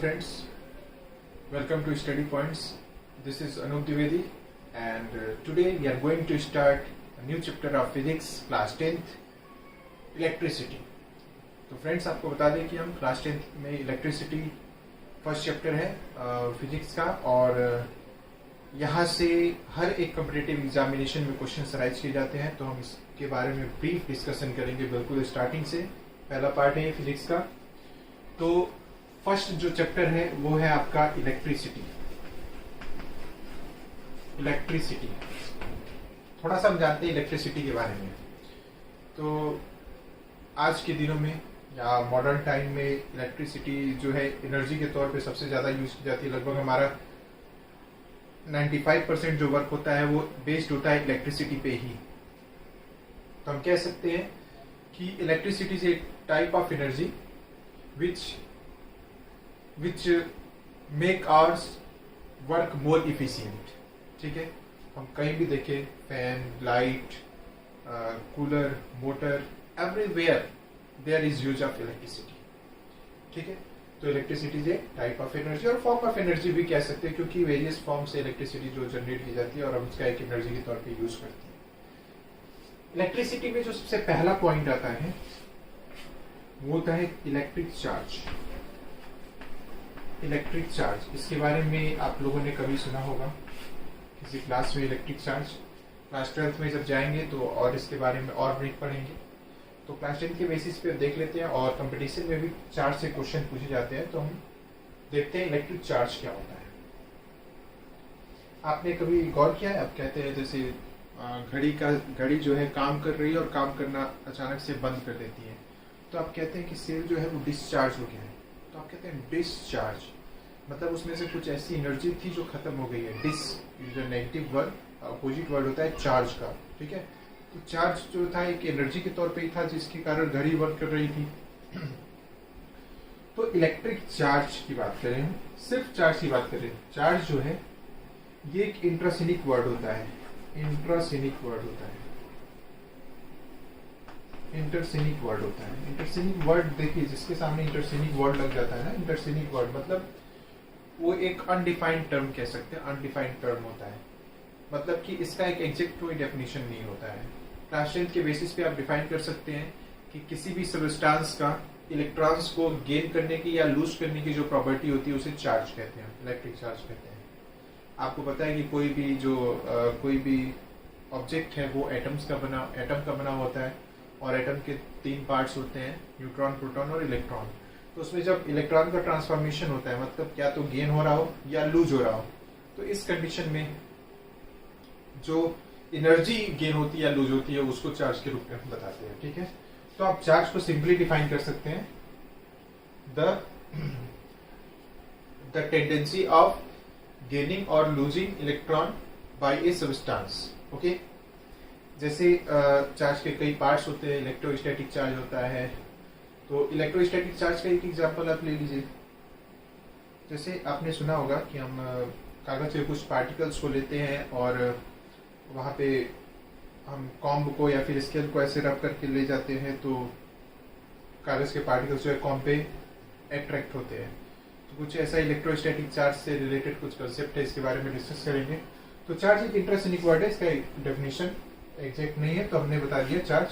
friends, welcome to Study Points. This is Anup Dwivedi and today we are going to start a new chapter of physics class 10th electricity. तो friends आपको बता दें कि हम class 10th में electricity first chapter है physics का और यहाँ से हर एक कॉम्पिटिटिव एग्जामिनेशन में क्वेश्चन अराइज किए जाते हैं, तो हम इसके बारे में ब्रीफ डिस्कशन करेंगे बिल्कुल स्टार्टिंग से। पहला पार्ट है फिजिक्स का। तो फर्स्ट जो चैप्टर है वो है आपका इलेक्ट्रिसिटी। थोड़ा सा हम जानते हैं इलेक्ट्रिसिटी के बारे में। तो आज के दिनों में या मॉडर्न टाइम में इलेक्ट्रिसिटी जो है एनर्जी के तौर पे सबसे ज्यादा यूज की जाती है। लगभग हमारा 95% जो वर्क होता है वो बेस्ड होता है इलेक्ट्रिसिटी पे ही। तो हम कह सकते हैं कि electricity is a type of energy which make ours work more efficient। ठीक है, हम कहीं भी देखें fan, light, cooler, motor, everywhere there is use of electricity. ठीक है, तो electricity is a type of energy और फॉर्म ऑफ एनर्जी भी कह सकते हैं, क्योंकि वेरियस फॉर्म से इलेक्ट्रिसिटी जो जनरेट की जाती है और हम उसका एक एनर्जी के तौर पे यूज करते हैं। इलेक्ट्रिसिटी में जो सबसे पहला पॉइंट आता है वो होता है इलेक्ट्रिक चार्ज। इलेक्ट्रिक चार्ज, इसके बारे में आप लोगों ने कभी सुना होगा किसी क्लास में। इलेक्ट्रिक चार्ज क्लास 12th में जब जाएंगे तो और इसके बारे में और ब्रीफ पढ़ेंगे। तो क्लास 10 के बेसिस पे देख लेते हैं और कंपटीशन में भी चार्ज से क्वेश्चन पूछे जाते हैं, तो हम देखते हैं इलेक्ट्रिक चार्ज क्या होता है। आपने कभी गौर किया है? आप कहते हैं जैसे घड़ी जो है काम कर रही है और काम करना अचानक से बंद कर देती है, तो आप कहते हैं कि सेल जो है वो डिस्चार्ज हो गया है। तो आप कहते हैं डिस्चार्ज, मतलब उसमें से कुछ ऐसी एनर्जी थी जो खत्म हो गई है। डिस जो नेगेटिव वर्ड, अपोजिट वर्ड होता है चार्ज का। ठीक है, तो चार्ज जो था एक एनर्जी के तौर पे ही था जिसके कारण घड़ी वर्क कर रही थी। तो इलेक्ट्रिक चार्ज की बात करें, सिर्फ चार्ज की बात करें, चार्ज जो है ये एक इंट्रासोनिक वर्ड होता है। इंट्रासोनिक वर्ड होता है, इंटरसेनिक वर्ड होता है। इंटरसेनिक वर्ड देखिए, जिसके सामने इंटरसेनिक वर्ड लग जाता है ना, इंटरसेनिक वर्ड मतलब वो एक अनडिफाइंड टर्म कह सकते हैं। अनडिफाइंड टर्म होता है, मतलब कि इसका एक एग्जैक्ट कोई डेफिनेशन नहीं होता है। क्लास 10 के बेसिस पे आप डिफाइन कर सकते हैं कि किसी भी सब्सटेंस का इलेक्ट्रॉन्स को गेन करने की या लूज करने की जो प्रॉपर्टी होती है उसे चार्ज कहते हैं, इलेक्ट्रिक चार्ज कहते हैं। आपको पता है कि कोई भी ऑब्जेक्ट है वो एटम का बना होता है और एटम के 3 पार्ट्स होते हैं, न्यूट्रॉन, प्रोटॉन और इलेक्ट्रॉन। तो उसमें जब इलेक्ट्रॉन का ट्रांसफॉर्मेशन होता है, मतलब क्या तो गेन हो रहा हो या लूज हो रहा हो, तो इस कंडीशन में जो एनर्जी गेन होती है या लूज होती है उसको चार्ज के रूप में हम बताते हैं। ठीक है, तो आप चार्ज को सिंपली डिफाइन कर सकते हैं द टेंडेंसी ऑफ गेनिंग और losing electron by a substance. Okay, जैसे चार्ज के कई पार्ट्स होते हैं, इलेक्ट्रोस्टैटिक चार्ज होता है। तो इलेक्ट्रोस्टैटिक चार्ज का एक एग्जांपल आप ले लीजिए। जैसे आपने सुना होगा कि हम कागज के कुछ पार्टिकल्स को लेते हैं और वहाँ पे हम कॉम्ब को या फिर स्केल को ऐसे रब करके ले जाते हैं, तो कागज के पार्टिकल्स जो है कॉम्ब पे अट्रैक्ट होते हैं। तो कुछ ऐसा इलेक्ट्रोस्टैटिक चार्ज से रिलेटेड कुछ कंसेप्ट है, इसके बारे में डिस्कस करेंगे। तो चार्ज एक इंट्रासोनिक वर्ड है, इसका डेफिनेशन एग्जैक्ट नहीं है, तो हमने बता दिया चार्ज।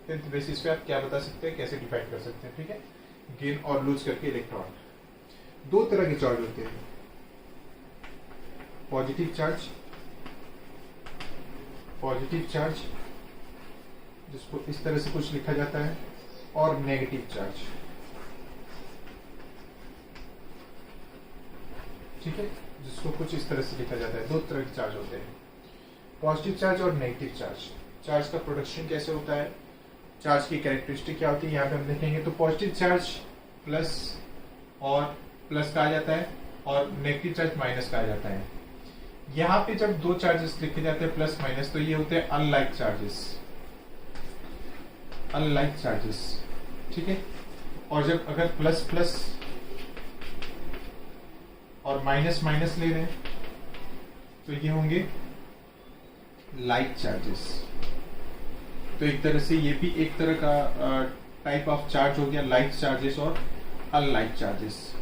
टेंथ बेसिस पे आप क्या बता सकते हैं, कैसे डिफाइन कर सकते हैं। ठीक है, गेन और लूज करके इलेक्ट्रॉन। 2 तरह के चार्ज होते हैं, पॉजिटिव चार्ज जिसको इस तरह से कुछ लिखा जाता है, और नेगेटिव चार्ज। ठीक है, जिसको कुछ इस तरह से लिखा जाता है। 2 तरह के चार्ज होते हैं, पॉजिटिव चार्ज और नेगेटिव चार्ज। चार्ज का प्रोडक्शन कैसे होता है, चार्ज की कैरेक्टरिस्टिक क्या होती है, यहाँ पे हम देखेंगे। तो पॉजिटिव चार्ज प्लस कहा जाता है और नेगेटिव चार्ज माइनस कहा जाता है। यहाँ पे जब 2 चार्जेस लिखे जाते हैं प्लस माइनस, तो ये होते हैं अनलाइक चार्जेस। ठीक है, और जब अगर प्लस प्लस और माइनस माइनस ले रहे हैं तो ये होंगे लाइक चार्जेस। तो एक तरह से ये भी एक तरह का टाइप ऑफ चार्ज हो गया, लाइक चार्जेस और अनलाइक चार्जेस।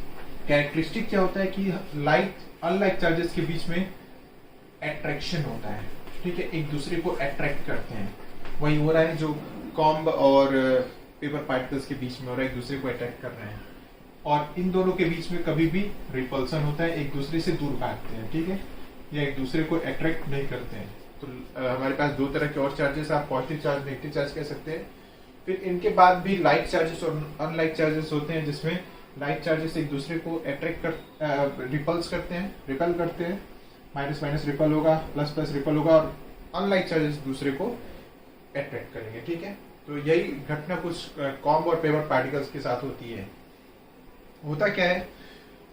कैरेक्टरिस्टिक क्या होता है कि लाइक अनलाइक चार्जेस के बीच में एट्रैक्शन होता है, ठीक है, एक दूसरे को अट्रैक्ट करते हैं। वही हो रहा है जो कॉम्ब और पेपर पार्टिकल्स के बीच में हो रहा है, एक दूसरे को अट्रैक्ट कर रहे हैं। और इन दोनों के बीच में कभी भी रिपल्सन होता है, एक दूसरे से दूर भागते हैं, ठीक है, या एक दूसरे को अट्रैक्ट नहीं करते हैं। तो हमारे पास दो तरह के और चार्जेस, आप पॉजिटिव चार्ज नेगेटिव चार्ज कह सकते हैं। फिर इनके बाद भी लाइक चार्जेस और अनलाइक चार्जेस होते हैं, जिसमें लाइक चार्जेस एक दूसरे को अट्रैक्ट कर रिपल्स करते हैं, रिपल करते हैं, माइनस माइनस रिपल होगा, प्लस प्लस रिपल होगा, और अनलाइक चार्जेस दूसरे को अट्रैक्ट करेंगे, ठीक है। तो यही घटना कुछ कॉम्ब और पेपर पार्टिकल्स के साथ होती है। होता क्या है,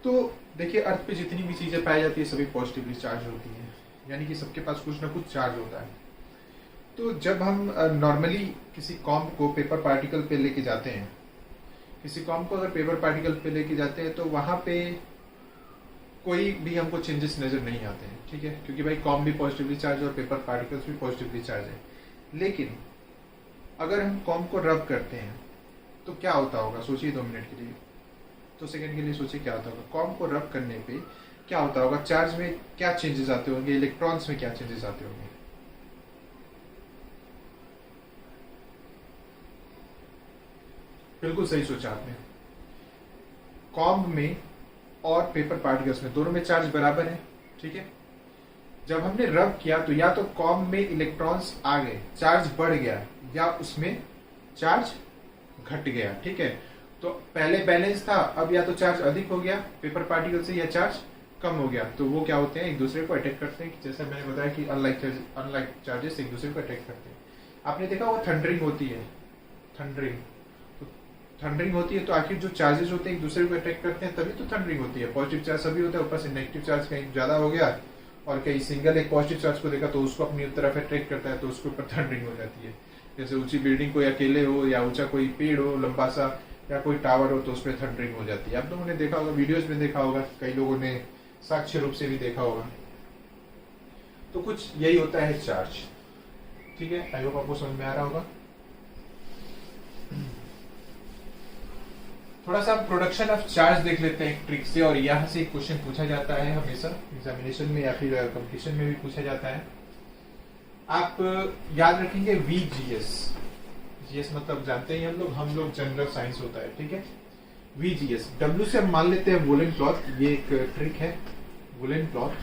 तो देखिए अर्थ पे जितनी भी चीजें पाई जाती है सभी पॉजिटिवली चार्ज होती है, यानी कि सबके पास कुछ ना कुछ चार्ज होता है। तो जब हम नॉर्मली किसी कॉम्ब को पेपर पार्टिकल पे लेके जाते हैं, किसी कॉम्ब को अगर पेपर पार्टिकल पे लेके जाते हैं तो वहां पे कोई भी हमको चेंजेस नजर नहीं आते हैं, ठीक है, क्योंकि भाई कॉम्ब भी पॉजिटिवली चार्ज और पेपर पार्टिकल्स भी पॉजिटिवली चार्ज है। लेकिन अगर हम कॉम्ब को रब करते हैं तो क्या होता होगा, सोचिए 2 मिनट के लिए, 2 सेकंड के लिए सोचिए क्या होता होगा। कॉम्ब को रब करने पे क्या होता होगा, चार्ज में क्या चेंजेस आते होंगे, इलेक्ट्रॉन्स में क्या चेंजेस आते होंगे। बिल्कुल सही सोचा आपने। कॉम्ब में और पेपर पार्टिकल्स में दोनों में चार्ज बराबर है, ठीक है। जब हमने रब किया तो या तो कॉम्ब में इलेक्ट्रॉन्स आ गए, चार्ज बढ़ गया, या उसमें चार्ज घट गया, ठीक है। तो पहले बैलेंस था, अब या तो चार्ज अधिक हो गया पेपर पार्टिकल से या चार्ज कम हो गया। तो वो क्या होते हैं, एक दूसरे को अटैक करते हैं, जैसा मैंने बताया कि अनलाइक चार्जेस एक दूसरे को अटैक करते हैं। आपने देखा वो थंडरिंग होती है, थंडरिंग, तो थंडरिंग होती है तो आखिर जो चार्जेस होते हैं एक दूसरे को अटैक करते हैं, तभी तो थंडरिंग होती है। पॉजिटिव चार्ज सभी होता है, ऊपर से नेगेटिव चार्ज कहीं ज्यादा हो गया और कहीं सिंगल एक पॉजिटिव चार्ज को देखा तो उसको अपनी तरफ अट्रैक्ट करता है, तो उसके ऊपर थंडरिंग हो जाती है। जैसे ऊंची बिल्डिंग कोई अकेले हो या ऊंचा कोई पेड़ हो लंबा सा या कोई टावर हो तो उसमें थंडरिंग हो जाती है। आप लोगों ने देखा होगा, वीडियोस में देखा होगा, कई लोगों ने साक्ष्य रूप से भी देखा होगा। तो कुछ यही होता है चार्ज, ठीक है। आई होप आपको समझ में आ रहा होगा। थोड़ा सा प्रोडक्शन ऑफ चार्ज देख लेते हैं एक ट्रिक से, और यहाँ से एक क्वेश्चन पूछा जाता है हमेशा एग्जामिनेशन में या फिर कंपटीशन में भी पूछा जाता है। आप याद रखेंगे VGS, जीएस मतलब जानते हैं हम लोग जनरल साइंस होता है, ठीक है। VGS, W से हम मान लेते हैं वुलन क्लॉथ, ये एक ट्रिक है, वुलन क्लॉथ।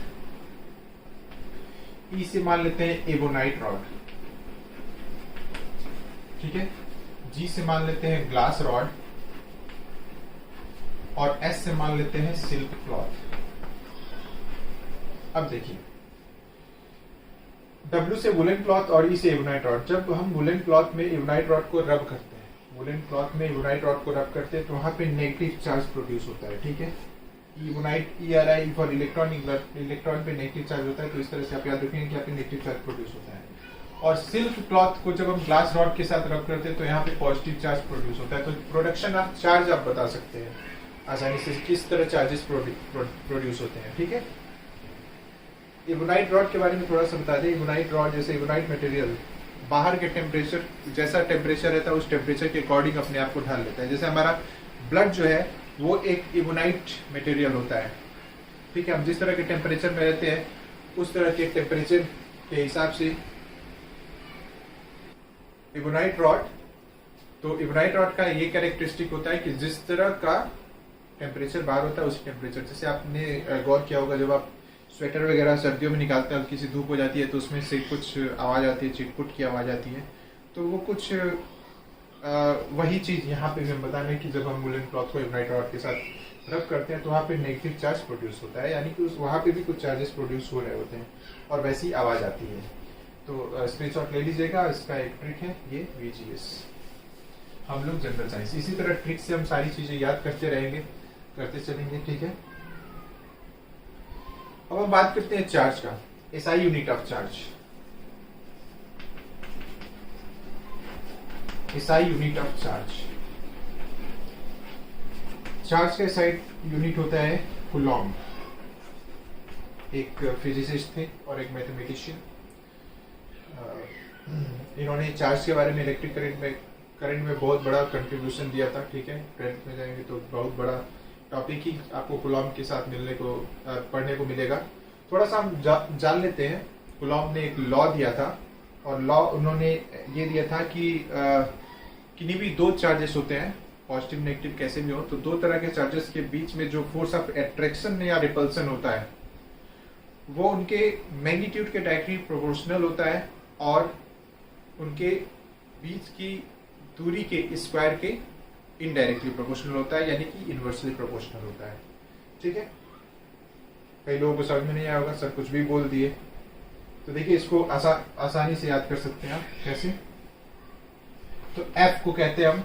E से मान लेते हैं एबोनाइट रॉड, ठीक है। G से मान लेते हैं ग्लास रॉड, और S से मान लेते हैं सिल्क क्लॉथ। अब देखिए, W से वुलन क्लॉथ और E से एबोनाइट रॉड। जब हम वुलन क्लॉथ में एबोनाइट रॉड को रब करते हैं, वुलन क्लॉथ में एबोनाइट रॉड को रब करते हैं तो वहां पे नेगेटिव चार्ज प्रोड्यूस होता है, ठीक है। एबोनाइट ERI फॉर इलेक्ट्रॉन पे नेगेटिव चार्ज होता है, तो इस तरह से आप याद रखेंगे कि यहाँ पे नेगेटिव चार्ज प्रोड्यूस होता है। और सिल्क क्लॉथ को जब हम ग्लास रॉड के साथ रब करते हैं तो यहाँ पे पॉजिटिव चार्ज प्रोड्यूस होता है। तो प्रोडक्शन ऑफ चार्ज आप बता सकते हैं आसानी से, किस तरह चार्जेस प्रोड्यूस होते हैं, ठीक है। एबोनाइट रॉड के बारे में थोड़ा सा बता दें। एबोनाइट रॉड, जैसे एबोनाइट मटेरियल बाहर के टेम्परेचर, जैसा टेम्परेचर रहता है उस टेम्परेचर के अकॉर्डिंग अपने आप को ढाल लेता है। जैसे हमारा ब्लड जो है वो एक एबोनाइट मटेरियल होता है, ठीक है। हम जिस तरह के टेम्परेचर में रहते हैं उस तरह के टेम्परेचर के हिसाब से एबोनाइट रॉड, तो एबोनाइट रॉड का ये कैरेक्टरिस्टिक होता है कि जिस तरह का टेम्परेचर बाहर होता है उसी टेम्परेचर, जैसे आपने गौर किया होगा जब आप स्वेटर वगैरह सर्दियों में निकालते हैं, हल्की सी धूप हो जाती है तो उसमें से कुछ आवाज आती है, चिटपुट की आवाज आती है, तो वो कुछ वही चीज यहाँ पे हम बता रहे हैं कि जब हम वुलन क्लॉथ को एबोनाइट रॉड के साथ रब करते हैं तो वहाँ पे नेगेटिव चार्ज प्रोड्यूस होता है, यानी कि वहाँ पे भी कुछ चार्जेस प्रोड्यूस हो रहे होते हैं और वैसी आवाज आती है। तो स्क्रीनशॉट ले लीजिएगा, इसका एक ट्रिक है ये VGS। हम लोग जनरल साइंस, इसी तरह ट्रिक से हम सारी चीजें याद करते रहेंगे, करते चलेंगे, ठीक है। अब हम बात करते हैं चार्ज का, SI unit of charge. SI unit of charge, charge का SI यूनिट होता है कूलॉम। एक फिजिसिस्ट थे और एक मैथमेटिशियन, इन्होंने चार्ज के बारे में इलेक्ट्रिक करंट में बहुत बड़ा कंट्रीब्यूशन दिया था, ठीक है। 10th में जाएंगे तो बहुत बड़ा टॉपिक ही आपको कुलॉम के साथ मिलने को पढ़ने को मिलेगा। थोड़ा सा हम जान लेते हैं। कुलॉम ने एक लॉ दिया था, और लॉ उन्होंने ये दिया था कि किन्हीं भी दो चार्जेस होते हैं, पॉजिटिव नेगेटिव कैसे भी हो, तो दो तरह के चार्जेस के बीच में जो फोर्स ऑफ एट्रैक्शन या रिपल्सन होता है वो उनके मैग्नीट्यूड के डायरेक्टली प्रोपोर्शनल होता है और उनके बीच की दूरी के स्क्वायर के इनडायरेक्टली प्रोपोर्शनल होता है, यानी कि इनवर्सली प्रोपोर्शनल होता है। ठीक है, कई लोगों को समझ में नहीं आया होगा, सर कुछ भी बोल दिए। तो देखिए इसको आसानी से याद कर सकते हैं आप। कैसे? तो F को कहते हैं हम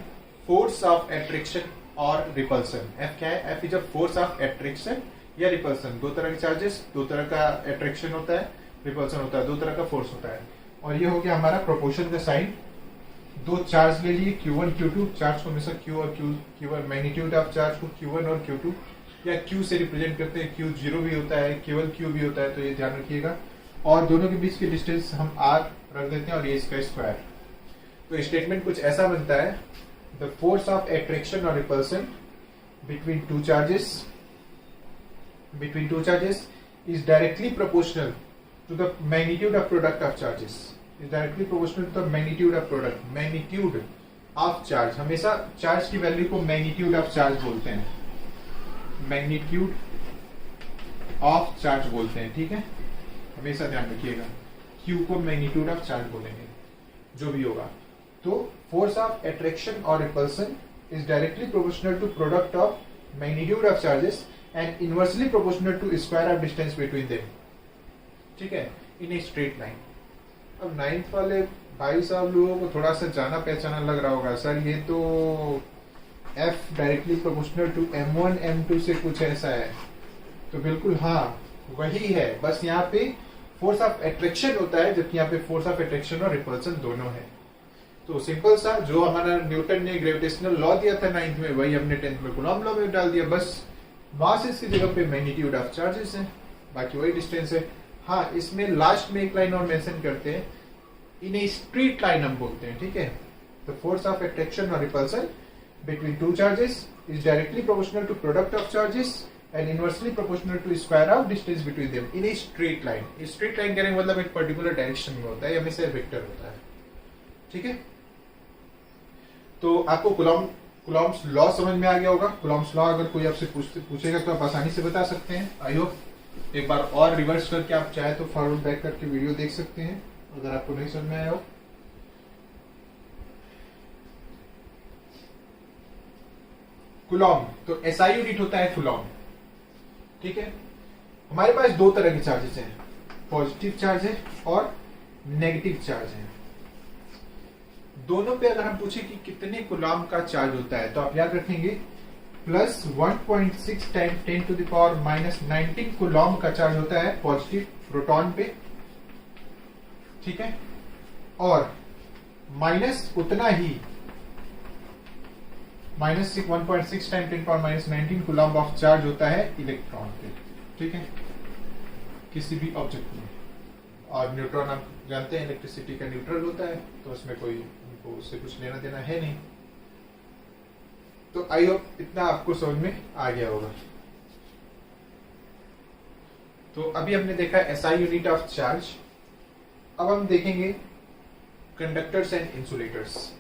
फोर्स ऑफ एट्रैक्शन और रिपल्सन। F क्या है? F is a force of attraction या रिपल्सन। दो तरह के चार्जेस, दो तरह का एट्रैक्शन होता है, रिपल्सन होता है, दो तरह का फोर्स होता है। और ये हो गया हमारा प्रोपोर्शन का साइन। दो चार्ज ले लिए Q1 Q2, चार्ज को हमेशा Q और Q1 मैग्नीट्यूड ऑफ चार्ज को Q1 और Q2 या Q से रिप्रेजेंट करते हैं। Q0 भी होता है, केवल Q भी होता है, तो ये ध्यान रखिएगा। और दोनों के बीच की डिस्टेंस हम R रख देते हैं और ये इसका स्क्वायर। तो स्टेटमेंट कुछ ऐसा बनता है, द फोर्स ऑफ एट्रैक्शन और repulsion between two charges is directly proportional to the magnitude of product of charges. Is directly proportional to the magnitude of product. Magnitude of charge, हमेशा charge की value को magnitude of charge बोलते हैं, magnitude of charge बोलते हैं। ठीक है, हमेशा ध्यान रखिएगा, Q को मैग्नीट्यूड ऑफ चार्ज बोलेंगे जो भी होगा। तो फोर्स ऑफ एट्रैक्शन और repulsion is directly proportional to product of magnitude of charges and inversely proportional to square of distance between them. ठीक है, इन ए स्ट्रेट लाइन। अब 9th वाले भाई साहब लोगों को थोड़ा सा जाना पहचाना लग रहा होगा, सर ये तो F directly proportional to M1 M2 से कुछ ऐसा है। तो बिल्कुल हाँ वही है, बस यहाँ पे फोर्स ऑफ एट्रैक्शन होता है, जबकि यहाँ पे फोर्स ऑफ एट्रैक्शन और रिपल्सन दोनों है। तो सिंपल सा, जो हमारा न्यूटन ने ग्रेविटेशनल लॉ दिया था 9th में, वही हमने 10th में कूलॉम लॉ में डाल दिया। बस मास की जगह पे मैग्नीट्यूड ऑफ चार्जेस है, बाकी वही डिस्टेंस है। हाँ, इसमें लास्ट में एक लाइन और मेंशन करते हैं, इन ए स्ट्रेट लाइन हम बोलते हैं। ठीक है, तो फोर्स ऑफ एट्रैक्शन और repulsion between two charges is directly proportional to product of charges and inversely proportional to square of distance between them in a straight line. Straight line कहने का मतलब एक पर्टिकुलर डायरेक्शन में होता है, हमेशा vector होता है। ठीक है, तो आपको कूलॉम्स लॉ समझ में आ गया होगा। कूलॉम्स लॉ अगर कोई आपसे पूछेगा तो आप आसानी से बता सकते हैं। आई होप एक बार और रिवर्स करके आप चाहे तो फॉरवर्ड बैक करके वीडियो देख सकते हैं अगर आपको नहीं समझ में आया हो। कूलॉम तो SI यूनिट होता है कूलॉम। ठीक है, हमारे पास दो तरह के चार्जेस हैं, पॉजिटिव चार्ज है और नेगेटिव चार्ज है। दोनों पे अगर हम पूछे कि कितने कूलॉम का चार्ज होता है, तो आप याद रखेंगे plus 1.6 time 10 to the power minus 19 coulomb का चार्ज होता है पॉजिटिव प्रोटॉन पे। ठीक है, और माइनस उतना ही minus 1.6 time 10 power minus 19 coulomb of charge होता है इलेक्ट्रॉन पे। ठीक है, किसी भी ऑब्जेक्ट में। और न्यूट्रॉन आप जानते हैं इलेक्ट्रिसिटी का न्यूट्रल होता है, तो उसमें कोई उनको उससे कुछ लेना देना है नहीं। तो आई होप इतना आपको समझ में आ गया होगा। तो अभी हमने देखा SI यूनिट ऑफ चार्ज। अब हम देखेंगे कंडक्टर्स एंड इंसुलेटर्स।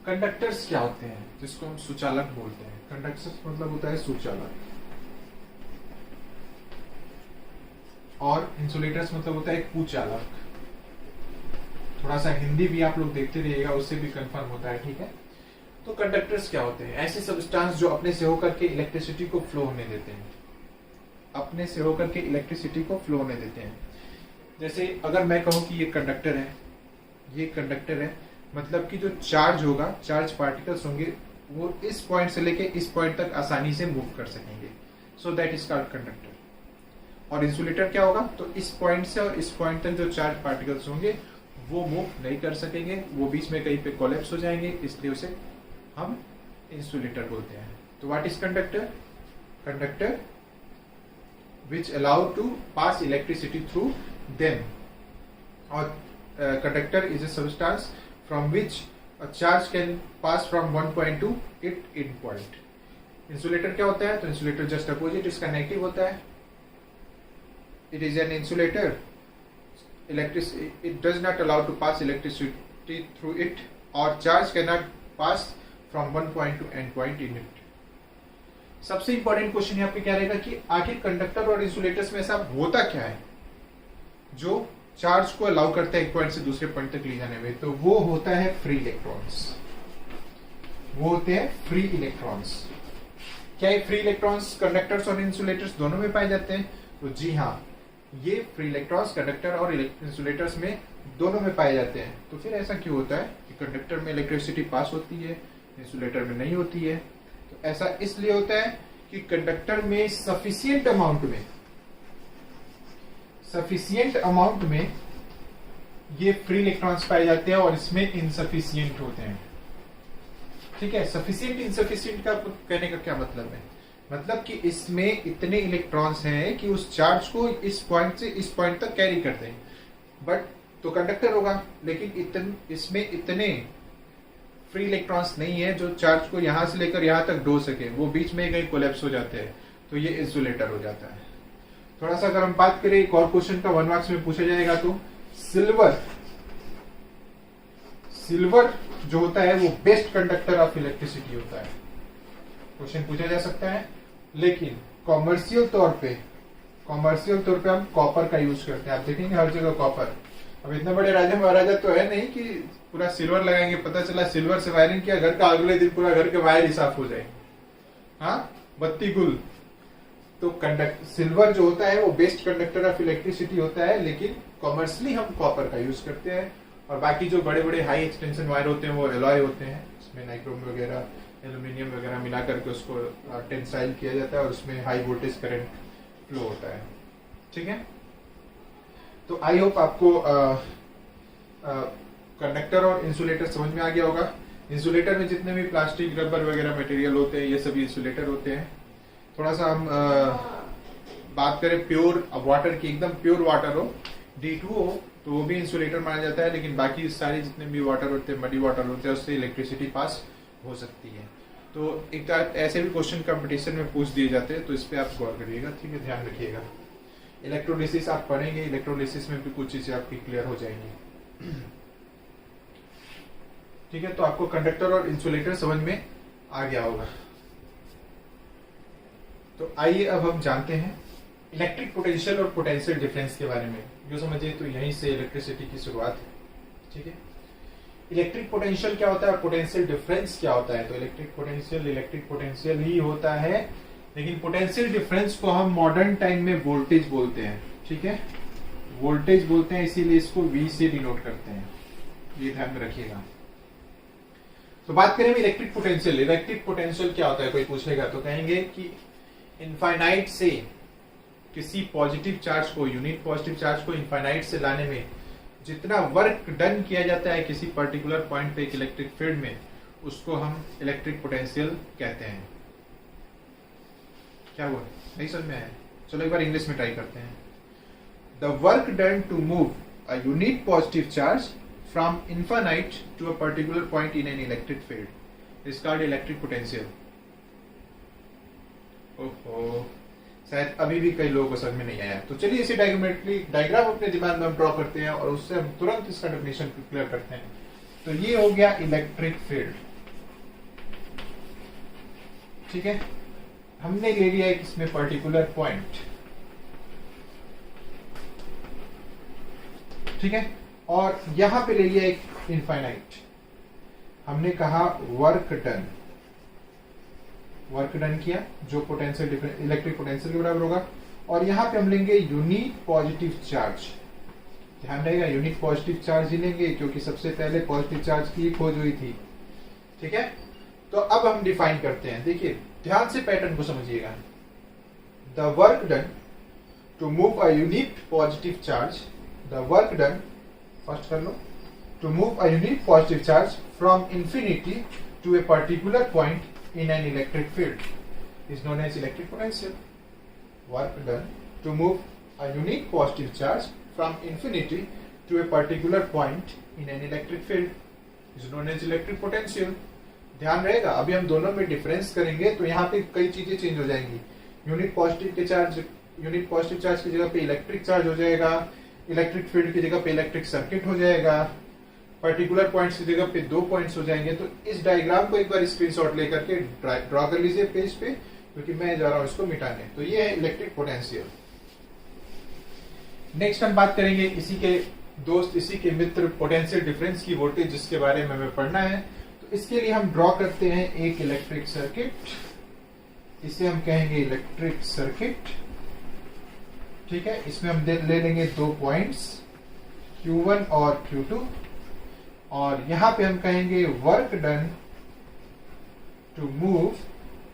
कंडक्टर्स क्या होते हैं? जिसको हम सुचालक बोलते हैं। कंडक्टर्स मतलब होता है सुचालक, और इंसुलेटर्स मतलब होता है कुचालक। थोड़ा सा हिंदी भी आप लोग देखते रहिएगा, उससे भी कंफर्म होता है। ठीक है, तो कंडक्टर्स क्या होते हैं? ऐसे सब्सटेंस जो अपने से होकर के इलेक्ट्रिसिटी को फ्लो होने देते हैं, अपने से होकर के इलेक्ट्रिसिटी को फ्लो होने देते हैं। जैसे अगर मैं कहूं कि ये कंडक्टर है, ये कंडक्टर है, मतलब कि जो चार्ज होगा, चार्ज पार्टिकल्स होंगे, वो इस पॉइंट से लेके इस पॉइंट तक आसानी से मूव कर सकेंगे। So that is called conductor. और इंसुलेटर क्या होगा? तो इस पॉइंट से और इस पॉइंट तक जो चार्ज पार्टिकल्स होंगे वो मूव नहीं कर सकेंगे, वो बीच में कहीं पे कोलैप्स हो जाएंगे, इसलिए उसे हम इंसुलेटर बोलते हैं। तो what is conductor? Conductor which allow to pass electricity through them. Or conductor is a substance from which a charge can pass from one point to its end point. Insulator क्या होता है? तो insulator just opposite इसका negative होता है. It is an insulator. It does not allow to pass electricity through it, or charge cannot pass from one point to end point in it. सबसे important question यहाँ पे क्या रहेगा कि आखिर कंडक्टर और इंसुलेटर्स में ऐसा होता क्या है जो चार्ज को अलाउ करता है एक पॉइंट से दूसरे पॉइंट तक ले जाने में? तो वो होता है फ्री इलेक्ट्रॉन्स. वो होते हैं फ्री इलेक्ट्रॉन्स. क्या ये फ्री इलेक्ट्रॉन्स कंडक्टर्स और इंसुलेटर्स दोनों में पाए जाते हैं? तो जी हाँ, ये फ्री इलेक्ट्रॉन्स कंडक्टर और इंसुलेटर्स में दोनों में पाए जाते हैं. तो फिर ऐसा क्यों होता है कि कंडक्टर में इलेक्ट्रिसिटी पास होती है, इंसुलेटर में नहीं होती है? तो ऐसा इसलिए होता है कि कंडक्टर में सफिशिएंट अमाउंट में ये फ्री इलेक्ट्रॉन्स पाए जाते हैं और इसमें इनसफिशिएंट होते हैं. ठीक है, सफिशिएंट इंसफिशिएंट का कहने का क्या मतलब है? मतलब कि इसमें इतने इलेक्ट्रॉन्स हैं कि उस चार्ज को इस पॉइंट से इस पॉइंट तक कैरी करते हैं. बट तो कंडक्टर होगा, लेकिन इसमें इतने फ्री इलेक्ट्रॉन्स नहीं है जो चार्ज को यहां से लेकर यहां तक ढो सके. वो बीच में कहीं कोलैप्स हो जाते हैं, तो ये इंसुलेटर हो जाता है. थोड़ा सा अगर हम बात करें एक और क्वेश्चन का 1 मार्क्स में पूछा जाएगा, तो सिल्वर जो होता है वो बेस्ट कंडक्टर ऑफ इलेक्ट्रिसिटी होता है. क्वेश्चन पूछा जा सकता है. लेकिन कॉमर्शियल तौर पे हम कॉपर का यूज करते हैं. आप देखेंगे हर जगह कॉपर. अब इतने बड़े राजा महाराजा तो है नहीं कि पूरा सिल्वर लगाएंगे. पता चला सिल्वर से वायरिंग किया घर का, अगले दिन पूरा घर के वायर ही साफ हो जाए. हाँ, बत्ती गुल. तो सिल्वर जो होता है वो बेस्ट कंडक्टर ऑफ इलेक्ट्रिसिटी होता है, लेकिन कॉमर्शियली हम कॉपर का यूज करते हैं. और बाकी जो बड़े बड़े हाई एक्सटेंशन वायर होते हैं वो एलॉय होते हैं. उसमें नाइक्रोम वगैरह, एल्यूमिनियम वगैरह मिला करके उसको टेंसाइल किया जाता है और उसमें हाई वोल्टेज करंट फ्लो होता है. ठीक है, तो आई होप आपको कंडक्टर और इंसुलेटर समझ में आ गया होगा. इंसुलेटर में जितने भी प्लास्टिक, रबर वगैरह मटेरियल होते हैं ये सभी इंसुलेटर होते हैं. थोड़ा सा हम बात करें प्योर वाटर की, एकदम प्योर वाटर हो, D2O, तो वो भी इंसुलेटर माना जाता है. लेकिन बाकी सारे जितने भी वाटर होते हैं, मडी वाटर होते हैं, उससे इलेक्ट्रिसिटी पास हो सकती है. तो एक ऐसे भी क्वेश्चन कंपटीशन में पूछ दिए जाते हैं, तो इस पे आप गौर करिएगा. ठीक है, ध्यान रखिएगा. इलेक्ट्रोलिसिस आप पढ़ेंगे, इलेक्ट्रोलिसिस में भी कुछ चीजें आपकी क्लियर हो जाएंगी. ठीक है, तो आपको कंडक्टर और इंसुलेटर समझ में आ गया होगा. तो आइए अब हम जानते हैं इलेक्ट्रिक पोटेंशियल और पोटेंशियल डिफरेंस के बारे में. जो समझिए तो यहीं से इलेक्ट्रिसिटी की शुरुआत है. ठीक है, इलेक्ट्रिक पोटेंशियल क्या होता है और पोटेंशियल डिफरेंस क्या होता है? तो इलेक्ट्रिक पोटेंशियल ही होता है, लेकिन पोटेंशियल डिफरेंस को हम मॉडर्न टाइम में वोल्टेज बोलते हैं. ठीक है, वोल्टेज बोलते हैं, इसीलिए इसको V से डिनोट करते हैं. ये ध्यान में रखिएगा. तो बात करें इलेक्ट्रिक पोटेंशियल क्या होता है? कोई पूछेगा तो कहेंगे कि इनफाइनाइट से किसी पॉजिटिव चार्ज को, यूनिट पॉजिटिव चार्ज को इनफाइनाइट से लाने में जितना वर्क डन किया जाता है किसी पर्टिकुलर पॉइंट पे एक इलेक्ट्रिक फील्ड में, उसको हम इलेक्ट्रिक पोटेंशियल कहते हैं. क्या हुआ, नहीं समझ में आया? चलो एक बार इंग्लिश में ट्राई करते हैं. The work done to move a unit positive charge from infinite to a particular point in an electric field is called electric potential. ओहो, शायद अभी भी कई लोगों को समझ में नहीं आया. तो चलिए इसे डायग्राम अपने दिमाग में हम ड्रॉ करते हैं और उससे हम तुरंत इसका डेफिनेशन क्लियर करते हैं. तो ये हो गया इलेक्ट्रिक फील्ड. ठीक है, हमने ले लिया एक इसमें पर्टिकुलर पॉइंट. ठीक है, और यहां पे ले लिया एक इनफाइनाइट. हमने कहा वर्क डन किया जो पोटेंशियल इलेक्ट्रिक पोटेंशियल के बराबर होगा. और यहां पे हम लेंगे यूनिक पॉजिटिव चार्ज. ध्यान रहेगा, यूनिक पॉजिटिव चार्ज ही लेंगे क्योंकि सबसे पहले पॉजिटिव चार्ज की खोज हुई थी. ठीक है, तो अब हम डिफाइन करते हैं. देखिए ध्यान से पैटर्न को समझिएगा. The work done to move a unique positive charge, the work done first कर लो, to move a unique positive charge from infinity to a particular point in an electric field is known as electric potential. Work done to move a unique positive charge from infinity to a particular point in an electric field is known as electric potential. ध्यान रहेगा, अभी हम दोनों में difference करेंगे तो यहाँ पे कई चीजें चेंज हो जाएंगी. यूनिट पॉजिटिव चार्ज की जगह पे इलेक्ट्रिक चार्ज हो जाएगा, इलेक्ट्रिक फील्ड की जगह पे इलेक्ट्रिक सर्किट हो जाएगा, पर्टिकुलर पॉइंट्स की जगह पे 2 पॉइंट्स हो जाएंगे. तो इस डायग्राम को एक बार स्क्रीनशॉट लेकर के ड्रॉ कर लीजिए पेज पे, क्योंकि मैं जा रहा हूं इसको मिटाने. तो ये है इलेक्ट्रिक पोटेंशियल. नेक्स्ट हम बात करेंगे इसी के दोस्त, इसी के मित्र पोटेंशियल डिफरेंस की वोल्टेज, जिसके बारे में हमें पढ़ना है. तो इसके लिए हम ड्रॉ करते हैं एक इलेक्ट्रिक सर्किट. इसे हम कहेंगे इलेक्ट्रिक सर्किट. ठीक है, इसमें हम ले लेंगे 2 पॉइंट्स Q1 और Q2, और यहां पे हम कहेंगे work done to move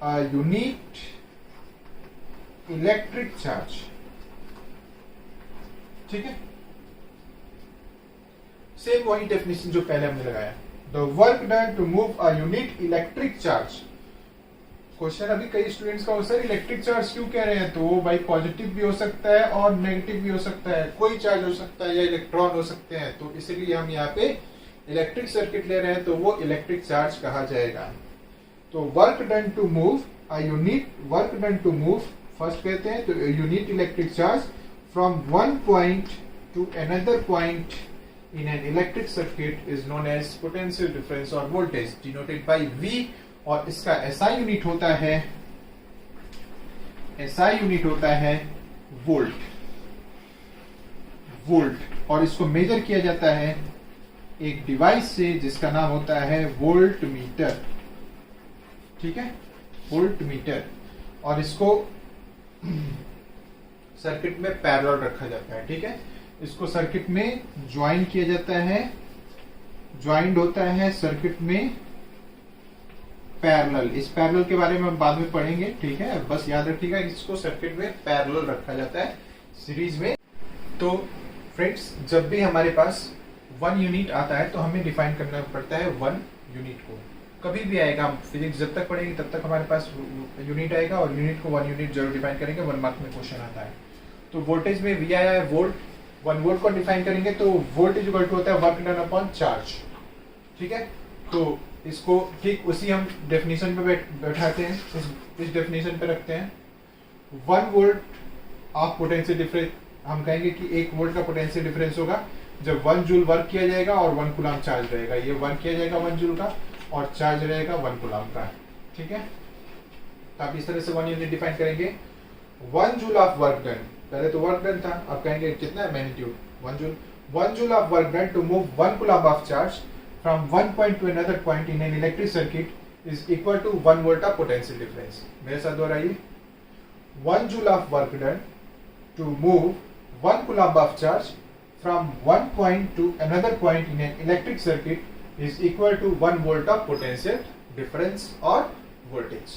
a unit electric charge. ठीक है, सेम वही डेफिनेशन जो पहले हमने लगाया. The work done to move a unit electric charge. Question अभी कई स्टूडेंट्स का हो, सर इलेक्ट्रिक चार्ज क्यों कह रहे हैं? तो वो भाई पॉजिटिव भी हो सकता है और नेगेटिव भी हो सकता है, कोई चार्ज हो सकता है या इलेक्ट्रॉन हो सकते हैं. तो इसलिए हम यहाँ पे इलेक्ट्रिक सर्किट ले रहे हैं, तो वो इलेक्ट्रिक चार्ज कहा जाएगा. तो work done to move a unit, work done to move first कहते हैं तो unit electric charge from one point to another point in an electric circuit is known as potential difference or voltage denoted by V, और इसका SI unit होता है, SI unit होता है volt. और इसको मेजर किया जाता है एक डिवाइस से जिसका नाम होता है वोल्ट मीटर. ठीक है, वोल्ट मीटर. और इसको सर्किट में पैरेलल रखा जाता है. ठीक है, इसको सर्किट में ज्वाइन किया जाता है, ज्वाइंड होता है सर्किट में पैरेलल. इस पैरेलल के बारे में हम बाद में पढ़ेंगे. ठीक है, बस याद रखिएगा इसको सर्किट में पैरेलल रखा जाता है सीरीज में. तो फ्रेंड्स, जब भी हमारे पास 1 यूनिट आता है तो हमें डिफाइन करना पड़ता है 1 यूनिट को. कभी भी आएगा, हम फिजिक्स जब तक पढ़ेंगे तब तक हमारे पास यूनिट आएगा, और यूनिट को 1 यूनिट जरूर डिफाइन करेंगे. 1 मार्क में क्वेश्चन आता है. तो वोल्टेज में V आया है वोल्ट, 1 वोल्ट को डिफाइन करेंगे तो वोल्ट इज इक्वल टू होता है वर्क डन अपॉन चार्ज. ठीक है, तो इसको ठीक उसी हम डेफिनेशन पे बैठाते हैं, इस डेफिनेशन पे रखते हैं. 1 वोल्ट ऑफ पोटेंशियल डिफरेंस, हम कहेंगे कि 1 वोल्ट का पोटेंशियल डिफरेंस होगा जब 1 जूल वर्क किया जाएगा और 1 कूलम चार्ज रहेगा. ये वर्क किया जाएगा 1 जूल का और चार्ज रहेगा 1 कूलम का. ठीक है, तो आप इस तरह से 1 यूनिट डिफाइन करेंगे. 1 जूल ऑफ वर्क डन, पहले तो वर्क डन था, अब कहेंगे कितना है magnitude 1 joule. 1 joule of work done to move 1 coulomb of charge from one point to another point in an electric circuit is equal to 1 volt of potential difference. मेरे साथ दोहराइए. 1 joule of work done to move 1 coulomb of charge from one point to another point in an electric circuit is equal to 1 volt of potential difference और voltage.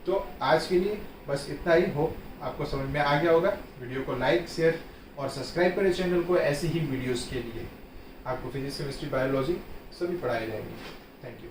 तो आज के लिए बस इतना ही. हो आपको समझ में आ गया होगा. वीडियो को लाइक, शेयर और सब्सक्राइब करें चैनल को ऐसी ही वीडियोस के लिए. आपको फिजिक्स, केमिस्ट्री, बायोलॉजी सभी पढ़ाए जाएंगे. Thank you.